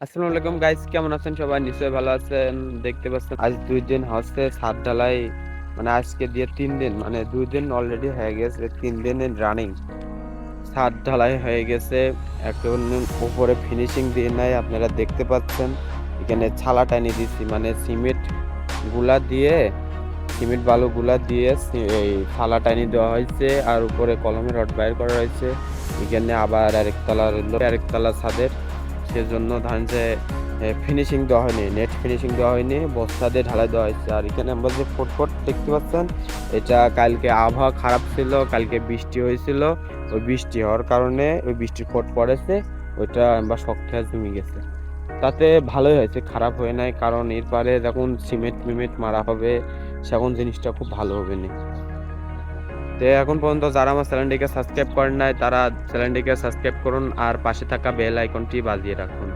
আসসালামু আলাইকুম গাইস, কেমন আছেন সবাই? নিশ্চয়ই ভালো আছেন। দেখতে পাচ্ছেন আজ 2 দিন হচ্ছে ছাদ ঢালাই, মানে আজকে দিয়ে 3 দিন, মানে 2 দিন অলরেডি হয়ে গেছে। 3 দিন রানিং ছাদ ঢালাই হয়ে গেছে। এখন উপরে ফিনিশিং দিয়ে নাই, আপনারা দেখতে পাচ্ছেন। এখানে ছালা টানি দিচ্ছি, মানে গুলা দিয়ে সিমেন্ট বালু গুলা দিয়ে এই ছালা টানি দেওয়া হয়েছে, আর উপরে কলমের রড বাইর করা হয়েছে। এখানে আবার আরেকতলা ছাদের, সেজন্য ধান যে ফিনিশিং দেওয়া হয়নি, নেট ফিনিশিং দেওয়া হয়নি, বস্তা দিয়ে ঢালাই দেওয়া হয়েছে। আর এখানে আমরা যে ফুটফুট দেখতে পাচ্ছেন, এটা কালকে আবহাওয়া খারাপ ছিল, কালকে বৃষ্টি হয়েছিল। ওই বৃষ্টি হওয়ার কারণে ওই বৃষ্টির ফোট পড়েছে, ওইটা আমরা শক্ত হয়ে জমে গেছে। তাতে ভালোই হয়েছে, খারাপ হয়ে নাই, কারণ এরপরে যখন সিমেন্ট মিমেন্ট মারা হবে সেখন জিনিসটা খুব ভালো হবে না। তো এখন পর্যন্ত যারা আমার চ্যানেলটিকে সাবস্ক্রাইব করেন নাই, তারা চ্যানেলটিকে সাবস্ক্রাইব করুন আর পাশে থাকা বেল আইকনটি বাজিয়ে রাখুন।